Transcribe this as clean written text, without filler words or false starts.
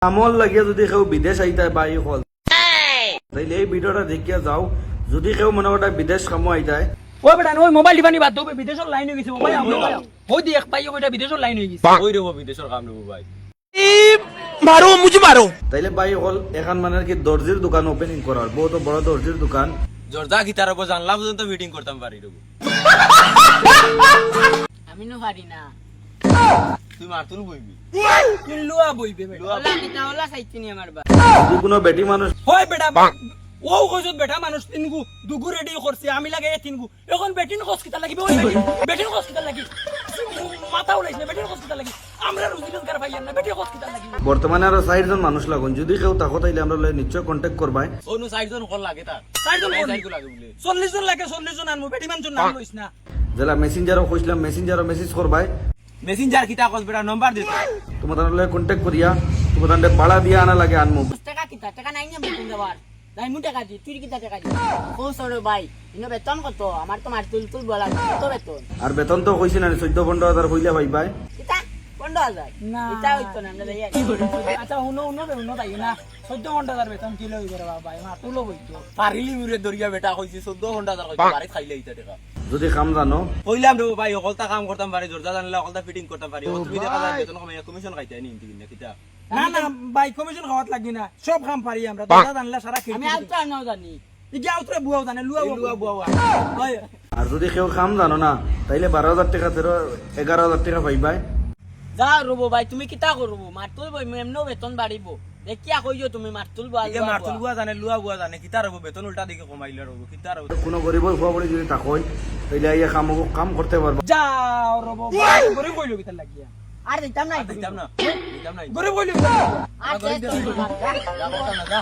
কামল লাগিয়া যদি কেউ বিদেশ আইতায় বা এই হল তাইলে এই ভিডিওটা দেখিয়া যাও। যদি কেউ মনে করা বিদেশ কামো আইতায় ওই বেটা ওই মোবাইল দিবানি বাদ দাও বিদেশের লাইন হয়ে গেছে মোবাইল ওই দেখ পাই ওইটা বিদেশের লাইন হয়ে গেছে ওই রকম বিদেশের কাম নেবো ভাই मारो मुझे मारो তাইলে বাই হল এখন মানে কি দর্জির দোকান ওপেনিং করার বহুত বড় দর্জির দোকান। জর্দা গিটার উপর জানলা পর্যন্ত মিটিং করতাম পারি রবো। আমি নো পারি না তুই মারতুল বইবি তুই লুয়া বইবে বেটা ওলা কিতা ওলা চাইছিনি আমার বা যদি কোনো বেটি মানুষ হয় বেটা ও কইছত বেটা মানুষ তিনগু দুগু রেডি করছে আমি লাগে তিনগু এখন বেটিন খস কিতা লাগিবে ওই বেটিন খস কিতা লাগি মাথা উলাইছে বেটিন খস কিতা লাগি আমরা রুজি রোজগার পাই না বেটিন খস কিতা লাগি বর্তমানে আরো 60 জন মানুষ লাগুন। যদি কেউ তাকো তাইলে আমরা নিশ্চয় কন্টাক্ট করবাই। অনু 60 জন কল লাগে তার 60 জন লাগে বলে 40 জন লাগে 40 জন আনবো বেটি মানুষ নাম লইছ না যেলা মেসেঞ্জারও কইছিলাম মেসেঞ্জারও মেসেজ করবাই। মেসেঞ্জার কিতা কস বেটা নাম্বার দে তোমাদের লগে কন্টাক্ট করিয়া তোমাদের ভাড়া দিয়া আনা লাগে আনমু। টাকা কিতা টাকা নাই না বেতন দেওয়ার তাই মু টাকা দি তুই কিতা টাকা দি ও সরো ভাই ইনো বেতন কত আমার তো মার তুল তুল বলা কত বেতন আর বেতন তো কইছি না 14-15,000 হইলে পাইবাই। কিতা 15,000 না কিতা হইতো না আমরা যাই আচ্ছা উনো তাই না 14 ঘন্টার বেতন কিলো হইবে রে বাবা মা তুলো বইতো পারিলি মুরে দরিয়া বেটা কইছি 14 ঘন্টা তার কইছি বাড়ি খাইলে ইতা টাকা যদি কাম জানো কইলাম রে ভাই অকলতা কাম করতাম পারি জর্দা জানলা অকলতা ফিটিং করতাম পারি ও তুমি দেখা যায় বেতন কমাইয়া কমিশন খাইতে নি ইনতি কিনা কিতা না না ভাই কমিশন খাওয়াত লাগি না সব কাম পারি আমরা দাদা জানলা সারা খেয়ে আমি আলতো আর নাও জানি ইগে আউতরে বুয়াও জানে লুয়া বুয়া হয় আর যদি কেউ কাম জানো না তাইলে 12,000 টাকা 11,000 টাকা পাইবাই। যা রবো ভাই তুমি কিতা করবো মার তুল বই এমনো বেতন বাড়িব দেখিয়া কইছো তুমি মার তুল বল ইকে মারতুল বুয়া জানে লুয়া বুয়া জানে কিতা রবো বেতন উল্টা দিকে কমাইলে রবো কিতা রবো কোনো গরিবের ফুয়া পড়ে যদি তাকই তাইলে আইয়া কাম করতে পারবা। যাও রবো গরিব কইলো কিতা লাগিয়া আর দিতাম না দিতাম না দিতাম না গরিব কইলো আর যা করতাম না যা